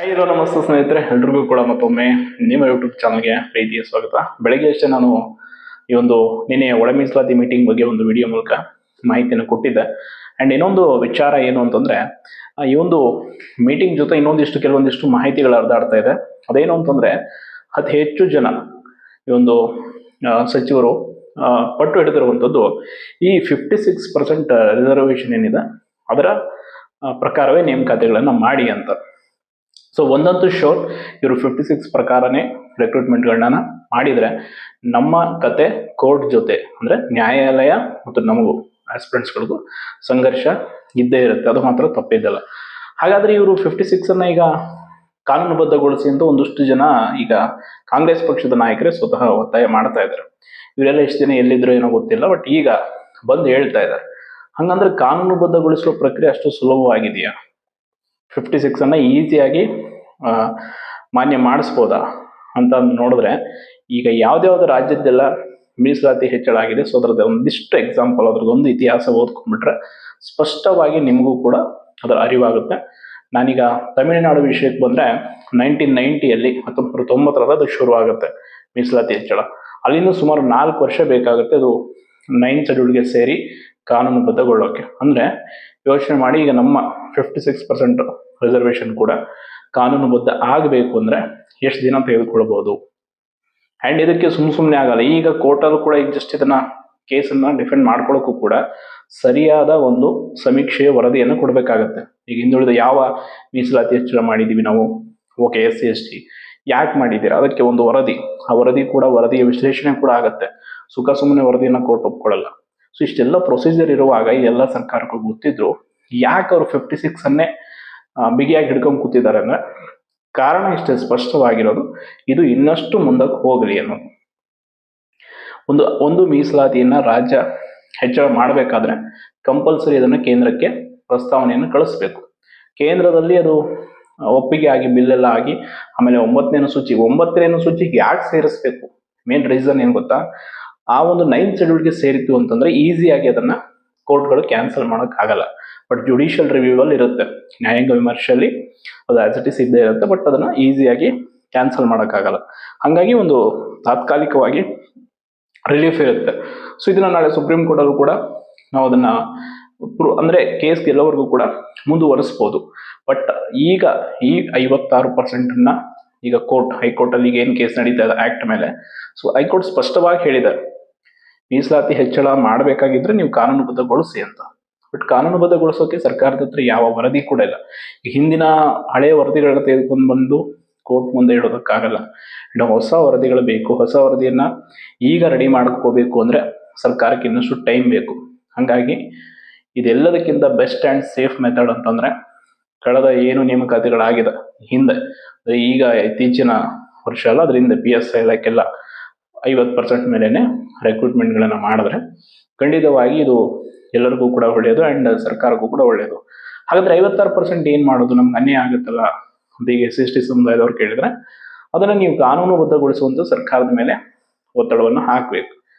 Hello ನಮಸ್ತೆ ಸ್ನೇಹಿತರೆ, ಎಲ್ರಿಗೂ ಕೂಡ ಮತ್ತೊಮ್ಮೆ ನಿಮ್ಮ ಯೂಟ್ಯೂಬ್ ಚಾನಲ್ಗೆ ಪ್ರೀತಿಯ ಸ್ವಾಗತ. ಬೆಳಗ್ಗೆ ಅಷ್ಟೇ ನಾನು ಈ ಒಂದು ನಿನ್ನೆ ಒಳ ಮೀಸಲಾತಿ ಮೀಟಿಂಗ್ ಬಗ್ಗೆ ಒಂದು ವಿಡಿಯೋ ಮೂಲಕ ಮಾಹಿತಿಯನ್ನು ಕೊಟ್ಟಿದ್ದೆ. ಅಂಡ್ ಇನ್ನೊಂದು ವಿಚಾರ ಏನು ಅಂತಂದ್ರೆ, ಈ ಒಂದು ಮೀಟಿಂಗ್ ಜೊತೆ ಕೆಲವೊಂದಿಷ್ಟು ಮಾಹಿತಿಗಳು ಹರಿದಾಡ್ತಾ ಇದೆ. ಅದೇನು ಅಂತಂದ್ರೆ, ಅತಿ ಹೆಚ್ಚು ಜನ ಈ ಒಂದು ಸಚಿವರು ಪಟ್ಟು ಹಿಡಿದಿರುವಂಥದ್ದು ಈ 56% ರಿಸರ್ವೇಶನ್ ಏನಿದೆ ಅದರ ಪ್ರಕಾರವೇ ನೇಮಕಾತಿಗಳನ್ನ ಮಾಡಿ ಅಂತ. ಸೊ ಒಂದಂತೂ ಶೋರ್, ಇವರು 56 ಪ್ರಕಾರನೇ ರಿಕ್ರೂಟ್ಮೆಂಟ್ಗಳನ್ನ ಮಾಡಿದ್ರೆ ನಮ್ಮ ಕತೆ ಕೋರ್ಟ್ ಜೊತೆ ಅಂದ್ರೆ ನ್ಯಾಯಾಲಯ ಮತ್ತು ನಮಗೂ ಆಸ್ಪಿರೆಂಟ್ಸ್ಗಳಿಗೂ ಸಂಘರ್ಷ ಇದ್ದೇ ಇರುತ್ತೆ, ಅದು ಮಾತ್ರ ತಪ್ಪಿದ್ದಲ್ಲ. ಹಾಗಾದ್ರೆ ಇವರು 56 ಅನ್ನ ಈಗ ಕಾನೂನುಬದ್ಧಗೊಳಿಸಿ ಅಂತ ಒಂದಷ್ಟು ಜನ ಈಗ ಕಾಂಗ್ರೆಸ್ ಪಕ್ಷದ ನಾಯಕರೇ ಸ್ವತಃ ಒತ್ತಾಯ ಮಾಡ್ತಾ ಇದ್ದಾರೆ. ಇವರೆಲ್ಲ ಎಷ್ಟು ದಿನ ಎಲ್ಲಿದ್ರು ಏನೋ ಗೊತ್ತಿಲ್ಲ, ಬಟ್ ಈಗ ಬಂದು ಹೇಳ್ತಾ ಇದ್ದಾರೆ. ಹಂಗಂದ್ರೆ ಕಾನೂನುಬದ್ಧಗೊಳಿಸುವ ಪ್ರಕ್ರಿಯೆ ಅಷ್ಟು ಸುಲಭವಾಗಿದೆಯಾ? 56 ಅನ್ನ ಈಸಿಯಾಗಿ ಮಾನ್ಯ ಮಾಡಿಸ್ಬೋದಾ ಅಂತ ನೋಡಿದ್ರೆ, ಈಗ ಯಾವ್ದಾವ್ದು ರಾಜ್ಯದ್ದೆಲ್ಲ ಮೀಸಲಾತಿ ಹೆಚ್ಚಳ ಆಗಿದೆ, ಸೊ ಅದ್ರದ್ದು ಒಂದಿಷ್ಟು ಎಕ್ಸಾಂಪಲ್, ಅದ್ರದ್ದೊಂದು ಇತಿಹಾಸ ಓದ್ಕೊಂಡ್ಬಿಟ್ರೆ ಸ್ಪಷ್ಟವಾಗಿ ನಿಮಗೂ ಕೂಡ ಅದರ ಅರಿವಾಗುತ್ತೆ. ನಾನೀಗ ತಮಿಳುನಾಡು ವಿಷಯಕ್ಕೆ ಬಂದ್ರೆ 1990ಯಲ್ಲಿ 1990 ಅದು ಶುರು ಆಗುತ್ತೆ ಮೀಸಲಾತಿ ಹೆಚ್ಚಳ. ಅಲ್ಲಿಂದ ಸುಮಾರು 4 ವರ್ಷ ಬೇಕಾಗುತ್ತೆ ಅದು 9th ಶೆಡ್ಯೂಲ್ಗೆ ಸೇರಿ ಕಾನೂನುಬದ್ಧಗೊಳ್ಳೋಕೆ. ಅಂದ್ರೆ ಯೋಚನೆ ಮಾಡಿ, ಈಗ ನಮ್ಮ 56% ರಿಸರ್ವೇಶನ್ ಕೂಡ ಕಾನೂನುಬದ್ಧ ಆಗಬೇಕು ಅಂದ್ರೆ ಎಷ್ಟು ದಿನ ತೆಗೆದುಕೊಳ್ಬಹುದು? ಅಂಡ್ ಇದಕ್ಕೆ ಸುಮ್ಮನೆ ಆಗಲ್ಲ. ಈಗ ಕೋರ್ಟಲ್ಲೂ ಕೂಡ ಈಗ ಜಸ್ಟ್ ಇದನ್ನ ಕೇಸನ್ನ ಡಿಫೆಂಡ್ ಮಾಡ್ಕೊಳ್ಳೋಕ್ಕೂ ಕೂಡ ಸರಿಯಾದ ಒಂದು ಸಮೀಕ್ಷೆಯ ವರದಿಯನ್ನು ಕೊಡಬೇಕಾಗತ್ತೆ. ಈಗ ಹಿಂದುಳಿದ ಯಾವ ಮೀಸಲಾತಿ ಹೆಚ್ಚಳ ಮಾಡಿದೀವಿ ನಾವು, ಓಕೆ SC ST ಯಾಕೆ ಮಾಡಿದ್ದೀರಾ, ಅದಕ್ಕೆ ಒಂದು ವರದಿ, ಆ ವರದಿಯ ವಿಶ್ಲೇಷಣೆ ಕೂಡ ಆಗತ್ತೆ. ಸುಮ್ಮನೆ ವರದಿಯನ್ನ ಕೋರ್ಟ್ ಒಪ್ಕೊಳ್ಳಲ್ಲ. ಸೊ ಇಷ್ಟೆಲ್ಲ ಪ್ರೊಸೀಜರ್ ಇರುವಾಗ ಇದೆಲ್ಲ ಸರ್ಕಾರಕ್ಕೂ ಗೊತ್ತಿದ್ರು ಯಾಕೆ ಅವರು 56 ಅನ್ನೇ ಬಿಗಿಯಾಗಿ ಹಿಡ್ಕೊಂಡು ಕೂತಿದ್ದಾರೆ ಅಂದ್ರೆ, ಕಾರಣ ಇಷ್ಟೇ ಸ್ಪಷ್ಟವಾಗಿರೋದು, ಇದು ಇನ್ನಷ್ಟು ಮುಂದಕ್ಕೆ ಹೋಗಲಿ ಅನ್ನೋದು. ಒಂದು ಮೀಸಲಾತಿಯನ್ನ ರಾಜ್ಯ ಹೆಚ್ಚಳ ಮಾಡಬೇಕಾದ್ರೆ ಕಂಪಲ್ಸರಿ ಅದನ್ನ ಕೇಂದ್ರಕ್ಕೆ ಪ್ರಸ್ತಾವನೆಯನ್ನು ಕಳಿಸ್ಬೇಕು. ಕೇಂದ್ರದಲ್ಲಿ ಅದು ಒಪ್ಪಿಗೆ ಆಗಿ ಬಿಲ್ ಎಲ್ಲ ಆಗಿ ಆಮೇಲೆ 9ನೇ ಸೂಚಿಗೆ ಯಾಕೆ ಸೇರಿಸ್ಬೇಕು? ಮೇನ್ ರೀಸನ್ ಏನ್ ಗೊತ್ತಾ, ಆ ಒಂದು 9th ಶೆಡ್ಯೂಲ್ಗೆ ಸೇರಿತ್ತು ಅಂತಂದ್ರೆ ಈಸಿಯಾಗಿ ಅದನ್ನ ಕೋರ್ಟ್ಗಳು ಕ್ಯಾನ್ಸಲ್ ಮಾಡಕ್ ಆಗಲ್ಲ. ಬಟ್ ಜುಡಿಷಿಯಲ್ ರಿವ್ಯೂ ಅಲ್ಲಿ ಇರುತ್ತೆ, ನ್ಯಾಯಾಂಗ ವಿಮರ್ಶೆಯಲ್ಲಿ ಅದು ಆಸ್ ಇಟ್ ಇಸ್ ಇದ್ದೇ ಇರುತ್ತೆ, ಬಟ್ ಅದನ್ನ ಈಸಿಯಾಗಿ ಕ್ಯಾನ್ಸಲ್ ಮಾಡೋಕ್ಕಾಗಲ್ಲ. ಹಾಗಾಗಿ ಒಂದು ತಾತ್ಕಾಲಿಕವಾಗಿ ರಿಲೀಫ್ ಇರುತ್ತೆ. ಸೊ ಇದನ್ನ ನಾಳೆ ಸುಪ್ರೀಂ ಕೋರ್ಟ್ ಅಲ್ಲೂ ಕೂಡ ನಾವು ಅದನ್ನ ಅಂದ್ರೆ ಕೇಸ್ ಗೆಲ್ಲೋವರೆಗೂ ಕೂಡ ಮುಂದುವರಿಸಬಹುದು. ಬಟ್ ಈಗ ಈ 56% ಈಗ ಹೈಕೋರ್ಟ್ ಅಲ್ಲಿ ಈಗ ಏನ್ ಕೇಸ್ ನಡೀತಾ ಇದೆ ಆಕ್ಟ್ ಮೇಲೆ, ಸೊ ಹೈಕೋರ್ಟ್ ಸ್ಪಷ್ಟವಾಗಿ ಹೇಳಿದ್ದಾರೆ, ಮೀಸಲಾತಿ ಹೆಚ್ಚಳ ಮಾಡಬೇಕಾಗಿದ್ರೆ ನೀವು ಕಾನೂನುಬದ್ಧಗೊಳಿಸಿ ಅಂತ. ಬಟ್ ಕಾನೂನುಬದ್ಧಗೊಳಿಸೋಕೆ ಸರ್ಕಾರದ ಹತ್ರ ಯಾವ ವರದಿ ಕೂಡ ಇಲ್ಲ. ಹಿಂದಿನ ಹಳೆಯ ವರದಿಗಳನ್ನ ತೆಗೆದುಕೊಂಡು ಬಂದು ಕೋರ್ಟ್ ಮುಂದೆ ಇಡೋದಕ್ಕಾಗಲ್ಲ. ಹೊಸ ವರದಿಗಳು ಬೇಕು. ಹೊಸ ವರದಿಯನ್ನ ಈಗ ರೆಡಿ ಮಾಡ್ಕೋಬೇಕು ಅಂದ್ರೆ ಸರ್ಕಾರಕ್ಕೆ ಇನ್ನಷ್ಟು ಟೈಮ್ ಬೇಕು. ಹಾಗಾಗಿ ಇದೆಲ್ಲದಕ್ಕಿಂತ ಬೆಸ್ಟ್ ಅಂಡ್ ಸೇಫ್ ಮೆಥಡ್ ಅಂತಂದ್ರೆ, ಕಳೆದ ಏನು ನೇಮಕಾತಿಗಳಾಗಿದೆ ಹಿಂದೆ, ಈಗ ಇತ್ತೀಚಿನ ವರ್ಷ ಅಲ್ಲ, ಅದರಿಂದ PSI ಇಲಾಖೆಲ್ಲ 50% ಮೇಲೇನೆ ರೆಕ್ರೂಟ್ಮೆಂಟ್ಗಳನ್ನ ಮಾಡಿದ್ರೆ ಖಂಡಿತವಾಗಿ ಇದು ಎಲ್ಲರಿಗೂ ಕೂಡ ಒಳ್ಳೆಯದು ಅಂಡ್ ಸರ್ಕಾರಕ್ಕೂ ಕೂಡ ಒಳ್ಳೆಯದು. ಹಾಗಾದ್ರೆ 56% ಏನ್ ಮಾಡೋದು? ನಮ್ಗೆ ಅನ್ಯಾಯ ಆಗುತ್ತಲ್ಲ ಅಂತ ಈಗ SC ST ಸಮುದಾಯದವ್ರು ಕೇಳಿದ್ರೆ, ಅದನ್ನ ನೀವು ಕಾನೂನುಬದ್ಧಗೊಳಿಸುವಂತ ಸರ್ಕಾರದ ಮೇಲೆ ಒತ್ತಡವನ್ನು ಹಾಕಬೇಕು.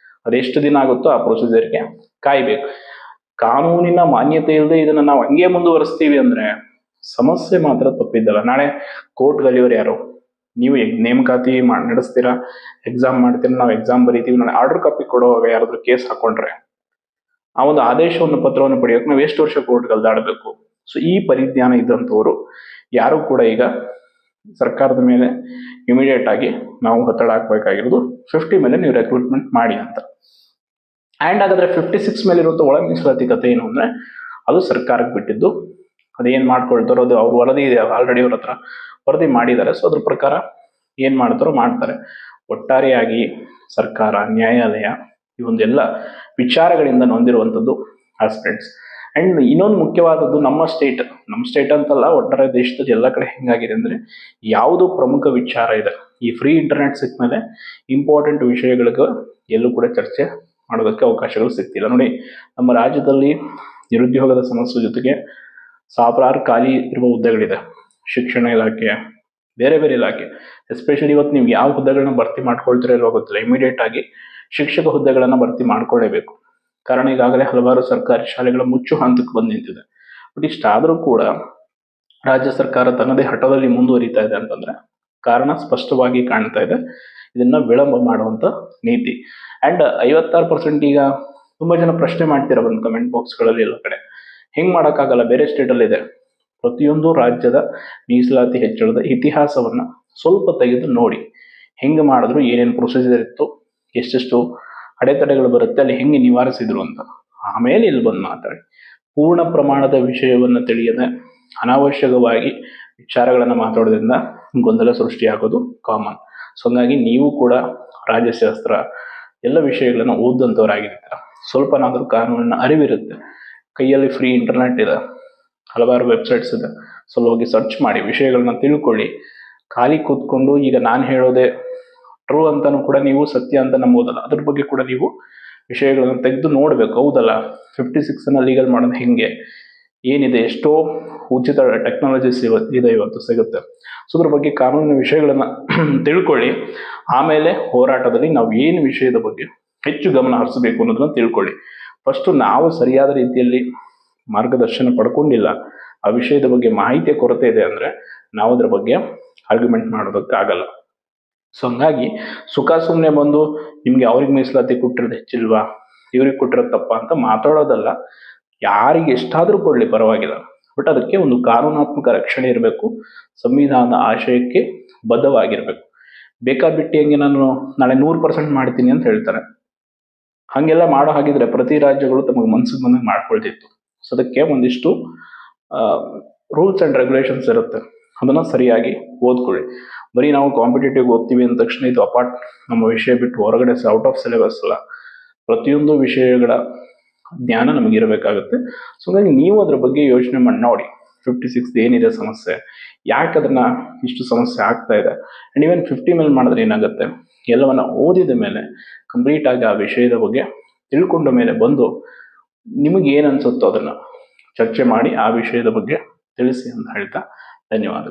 ಅದೆಷ್ಟು ದಿನ ಆಗುತ್ತೋ ಆ ಪ್ರೊಸೀಜರ್ಗೆ ಕಾಯ್ಬೇಕು. ಕಾನೂನಿನ ಮಾನ್ಯತೆ ಇಲ್ಲದೆ ಇದನ್ನ ನಾವು ಹಂಗೆ ಮುಂದುವರಿಸ್ತೀವಿ ಅಂದ್ರೆ ಸಮಸ್ಯೆ ಮಾತ್ರ ತಪ್ಪಿದ್ದಲ್ಲ. ನಾಳೆ ಕೋರ್ಟ್ ಗಲಿಯೋರು ಯಾರು? ನೀವು ನೇಮಕಾತಿ ನಡೆಸ್ತೀರಾ, ಎಕ್ಸಾಮ್ ಮಾಡ್ತೀರಾ, ನಾವು ಎಕ್ಸಾಮ್ ಬರೀತೀವಿ, ನಾಳೆ ಆರ್ಡರ್ ಕಾಪಿ ಕೊಡುವಾಗ ಯಾರಾದ್ರೂ ಕೇಸ್ ಹಾಕೊಂಡ್ರೆ ಆ ಒಂದು ಆದೇಶವನ್ನು ಪತ್ರವನ್ನು ಪಡೆಯೋಕೆ ನಾವು ಎಷ್ಟು ವರ್ಷ ಕೋರ್ಟ್ ಗಲ್ದಾಡಬೇಕು? ಸೊ ಈ ಪರಿಜ್ಞಾನ ಇದ್ದಂಥವ್ರು ಯಾರು ಕೂಡ ಈಗ ಸರ್ಕಾರದ ಮೇಲೆ ಇಮಿಡಿಯೇಟ್ ಆಗಿ ನಾವು ಒತ್ತಡ ಹಾಕ್ಬೇಕಾಗಿರೋದು 50 ಮೇಲೆ ನೀವು ರೆಕ್ರೂಟ್ಮೆಂಟ್ ಮಾಡಿ ಅಂತ. ಅಂಡ್ ಹಾಗಾದ್ರೆ 56 ಮೇಲೆ ಇರುವಂತ ಒಳ ಮೀಸಲಾತಿ ಕತೆ ಏನು ಅಂದ್ರೆ, ಅದು ಸರ್ಕಾರಕ್ಕೆ ಬಿಟ್ಟಿದ್ದು. ಅದೇನ್ ಮಾಡ್ಕೊಳ್ತಾರೋ ಅದು ಅವ್ರ ವರದಿ ಇದೆ, ಆಲ್ರೆಡಿ ಅವ್ರ ಹತ್ರ ವರದಿ ಮಾಡಿದ್ದಾರೆ. ಸೊ ಅದ್ರ ಪ್ರಕಾರ ಏನ್ ಮಾಡ್ತಾರೋ ಮಾಡ್ತಾರೆ. ಒಟ್ಟಾರೆಯಾಗಿ ಸರ್ಕಾರ, ನ್ಯಾಯಾಲಯ ಈ ಒಂದೆಲ್ಲ ವಿಚಾರಗಳಿಂದ ನೊಂದಿರುವಂಥದ್ದು ಆಸ್ಪಿರೆಂಟ್ಸ್. ಅಂಡ್ ಇನ್ನೊಂದು ಮುಖ್ಯವಾದದ್ದು, ನಮ್ಮ ಸ್ಟೇಟ್ ಅಂತಲ್ಲ, ಒಟ್ಟಾರೆ ದೇಶದ ಎಲ್ಲ ಕಡೆ ಹೆಂಗಾಗಿದೆ ಅಂದ್ರೆ, ಯಾವುದು ಪ್ರಮುಖ ವಿಚಾರ ಇದೆ, ಈ ಫ್ರೀ ಇಂಟರ್ನೆಟ್ ಸಿಕ್ಕ ಮೇಲೆ ಇಂಪಾರ್ಟೆಂಟ್ ವಿಷಯಗಳಿಗೆ ಎಲ್ಲೂ ಕೂಡ ಚರ್ಚೆ ಮಾಡೋದಕ್ಕೆ ಅವಕಾಶಗಳು ಸಿಗ್ತಿಲ್ಲ. ನೋಡಿ, ನಮ್ಮ ರಾಜ್ಯದಲ್ಲಿ ನಿರುದ್ಯೋಗದ ಸಮಸ್ಯೆ ಜೊತೆಗೆ ಸಾವಿರಾರು ಖಾಲಿ ಇರುವ ಹುದ್ದೆಗಳಿದೆ. ಶಿಕ್ಷಣ ಇಲಾಖೆ, ಬೇರೆ ಬೇರೆ ಇಲಾಖೆ, ಎಸ್ಪೆಷಲಿ ಇವತ್ತು ನೀವು ಯಾವ ಹುದ್ದೆಗಳನ್ನ ಭರ್ತಿ ಮಾಡ್ಕೊಳ್ತೀರೋ ಇಲ್ವೋ ಗೊತ್ತಿಲ್ಲ, ಇಮಿಡಿಯೇಟ್ ಆಗಿ ಶಿಕ್ಷಕ ಹುದ್ದೆಗಳನ್ನ ಭರ್ತಿ ಮಾಡ್ಕೊಳ್ಳೇಬೇಕು. ಕಾರಣ ಈಗಾಗಲೇ ಹಲವಾರು ಸರ್ಕಾರಿ ಶಾಲೆಗಳ ಮುಚ್ಚು ಹಂತಕ್ಕೆ ಬಂದು ನಿಂತಿದೆ. ಬಟ್ ಇಷ್ಟಾದರೂ ಕೂಡ ರಾಜ್ಯ ಸರ್ಕಾರ ತನ್ನದೇ ಹಠದಲ್ಲಿ ಮುಂದುವರಿತಾ ಇದೆ ಅಂತಂದ್ರೆ ಕಾರಣ ಸ್ಪಷ್ಟವಾಗಿ ಕಾಣ್ತಾ ಇದೆ. ಇದನ್ನ ವಿಳಂಬ ಮಾಡುವಂತ ನೀತಿ. ಅಂಡ್ 56% ಈಗ ತುಂಬಾ ಜನ ಪ್ರಶ್ನೆ ಮಾಡ್ತೀರಾ ಬಂದು ಕಮೆಂಟ್ ಬಾಕ್ಸ್ಗಳಲ್ಲಿ ಎಲ್ಲ ಕಡೆ, ಹೆಂಗ್ ಮಾಡೋಕ್ಕಾಗಲ್ಲ, ಬೇರೆ ಸ್ಟೇಟಲ್ಲಿ ಇದೆ. ಪ್ರತಿಯೊಂದು ರಾಜ್ಯದ ಮೀಸಲಾತಿ ಹೆಚ್ಚಳದ ಇತಿಹಾಸವನ್ನ ಸ್ವಲ್ಪ ತೆಗೆದು ನೋಡಿ, ಹೆಂಗೆ ಮಾಡಿದ್ರು, ಏನೇನು ಪ್ರೊಸೀಜರ್ ಇತ್ತು, ಎಷ್ಟೆಷ್ಟು ಅಡೆತಡೆಗಳು ಬರುತ್ತೆ, ಅಲ್ಲಿ ಹೆಂಗೆ ನಿವಾರಿಸಿದ್ರು ಅಂತ. ಆಮೇಲೆ ಇಲ್ಲಿ ಬಂದು ಮಾತಾಡಿ. ಪೂರ್ಣ ಪ್ರಮಾಣದ ವಿಷಯವನ್ನು ತಿಳಿಯದೆ ಅನಾವಶ್ಯಕವಾಗಿ ವಿಚಾರಗಳನ್ನು ಮಾತಾಡೋದ್ರಿಂದ ಗೊಂದಲ ಸೃಷ್ಟಿಯಾಗೋದು ಕಾಮನ್. ಸೊ ಹಂಗಾಗಿ ನೀವು ಕೂಡ ರಾಜ್ಯಶಾಸ್ತ್ರ ಎಲ್ಲ ವಿಷಯಗಳನ್ನು ಓದಂಥವ್ರಾಗಿರ್ತೀರ, ಸ್ವಲ್ಪನಾದರೂ ಕಾನೂನಿನ ಅರಿವಿರುತ್ತೆ. ಕೈಯಲ್ಲಿ ಫ್ರೀ ಇಂಟರ್ನೆಟ್ ಇದೆ, ಹಲವಾರು ವೆಬ್ಸೈಟ್ಸ್ ಇದೆ. ಸ್ವಲ್ಪ ಹೋಗಿ ಸರ್ಚ್ ಮಾಡಿ, ವಿಷಯಗಳನ್ನ ತಿಳ್ಕೊಳ್ಳಿ. ಖಾಲಿ ಕೂತ್ಕೊಂಡು ಈಗ ನಾನು ಹೇಳೋದೇ ಟ್ರೂ ಅಂತಾನು ಕೂಡ ನೀವು ಸತ್ಯ ಅಂತ ನಂಬೋದಲ್ಲ, ಅದ್ರ ಬಗ್ಗೆ ಕೂಡ ನೀವು ವಿಷಯಗಳನ್ನು ತೆಗೆದು ನೋಡ್ಬೇಕು. ಹೌದಲ್ಲ, 56 ಲೀಗಲ್ ಮಾಡೋದು ಹೆಂಗೆ, ಏನಿದೆ, ಎಷ್ಟೋ ಉಚಿತ ಟೆಕ್ನಾಲಜೀಸ್ ಇದೆ ಇವತ್ತು ಸಿಗುತ್ತೆ. ಸೊ ಅದ್ರ ಬಗ್ಗೆ ಕಾನೂನಿನ ವಿಷಯಗಳನ್ನ ತಿಳ್ಕೊಳ್ಳಿ. ಆಮೇಲೆ ಹೋರಾಟದಲ್ಲಿ ನಾವು ಏನು ವಿಷಯದ ಬಗ್ಗೆ ಹೆಚ್ಚು ಗಮನ ಹರಿಸಬೇಕು ಅನ್ನೋದನ್ನ ತಿಳ್ಕೊಳ್ಳಿ. ಫಸ್ಟ್ ನಾವು ಸರಿಯಾದ ರೀತಿಯಲ್ಲಿ ಮಾರ್ಗದರ್ಶನ ಪಡ್ಕೊಂಡಿಲ್ಲ, ಆ ವಿಷಯದ ಬಗ್ಗೆ ಮಾಹಿತಿಯ ಕೊರತೆ ಇದೆ ಅಂದ್ರೆ ನಾವು ಅದ್ರ ಬಗ್ಗೆ ಆರ್ಗ್ಯುಮೆಂಟ್ ಮಾಡೋದಕ್ಕಾಗಲ್ಲ. ಸೊ ಹಂಗಾಗಿ ಸುಖ ಸುಮ್ಮನೆ ಬಂದು ನಿಮ್ಗೆ ಅವ್ರಿಗೆ ಮೀಸಲಾತಿ ಕೊಟ್ಟಿರೋದು ಹೆಚ್ಚಿಲ್ವಾ, ಇವ್ರಿಗೆ ಕೊಟ್ಟಿರೋದು ತಪ್ಪ ಅಂತ ಮಾತಾಡೋದಲ್ಲ. ಯಾರಿಗೆ ಎಷ್ಟಾದ್ರೂ ಕೊಡ್ಲಿ ಪರವಾಗಿಲ್ಲ, ಬಟ್ ಅದಕ್ಕೆ ಒಂದು ಕಾನೂನಾತ್ಮಕ ರಕ್ಷಣೆ ಇರಬೇಕು, ಸಂವಿಧಾನದ ಆಶಯಕ್ಕೆ ಬದ್ಧವಾಗಿರ್ಬೇಕು. ಬೇಕಾಬಿಟ್ಟಿ ಹಂಗೆ ನಾನು ನಾಳೆ 100% ಮಾಡ್ತೀನಿ ಅಂತ ಹೇಳ್ತಾರೆ. ಹಂಗೆಲ್ಲ ಮಾಡೋ ಹಾಗಿದ್ರೆ ಪ್ರತಿ ರಾಜ್ಯಗಳು ತಮಗೆ ಮನ್ಸಿಗೆ ಬಂದಂಗೆ ಮಾಡ್ಕೊಳ್ತಿತ್ತು. ಸೊ ಅದಕ್ಕೆ ಒಂದಿಷ್ಟು ರೂಲ್ಸ್ ಅಂಡ್ ರೆಗ್ಯುಲೇಷನ್ಸ್ ಇರುತ್ತೆ, ಅದನ್ನ ಸರಿಯಾಗಿ ಓದ್ಕೊಳ್ಳಿ. ಬರೀ ನಾವು ಕಾಂಪಿಟೇಟಿವ್ ಓದ್ತೀವಿ ಅಂದ ತಕ್ಷಣ ಇದು ಅಪಾರ್ಟ್ ನಮ್ಮ ವಿಷಯ ಬಿಟ್ಟು ಹೊರಗಡೆ ಔಟ್ ಆಫ್ ಸಿಲೆಬಸ್ ಅಲ್ಲ, ಪ್ರತಿಯೊಂದು ವಿಷಯಗಳ ಜ್ಞಾನ ನಮಗಿರಬೇಕಾಗುತ್ತೆ. ಸೊ ಹಾಗಾಗಿ ನೀವು ಅದ್ರ ಬಗ್ಗೆ ಯೋಚನೆ ಮಾಡಿ ನೋಡಿ, 56 ಏನಿದೆ ಸಮಸ್ಯೆ, ಯಾಕೆ ಅದನ್ನ ಇಷ್ಟು ಸಮಸ್ಯೆ ಆಗ್ತಾ ಇದೆ, ಅಂಡ್ ಈವನ್ 50 ಮೇಲೆ ಮಾಡಿದ್ರೆ ಏನಾಗುತ್ತೆ, ಎಲ್ಲವನ್ನ ಓದಿದ ಮೇಲೆ ಕಂಪ್ಲೀಟ್ ಆಗಿ ಆ ವಿಷಯದ ಬಗ್ಗೆ ತಿಳ್ಕೊಂಡ ಮೇಲೆ ಬಂದು ನಿಮಗೆ ಏನು ಅನ್ಸುತ್ತೋ ಅದನ್ನ ಚರ್ಚೆ ಮಾಡಿ ಆ ವಿಷಯದ ಬಗ್ಗೆ ತಿಳಿಸಿ ಅಂತ ಹೇಳ್ತಾ ಧನ್ಯವಾದಗಳು.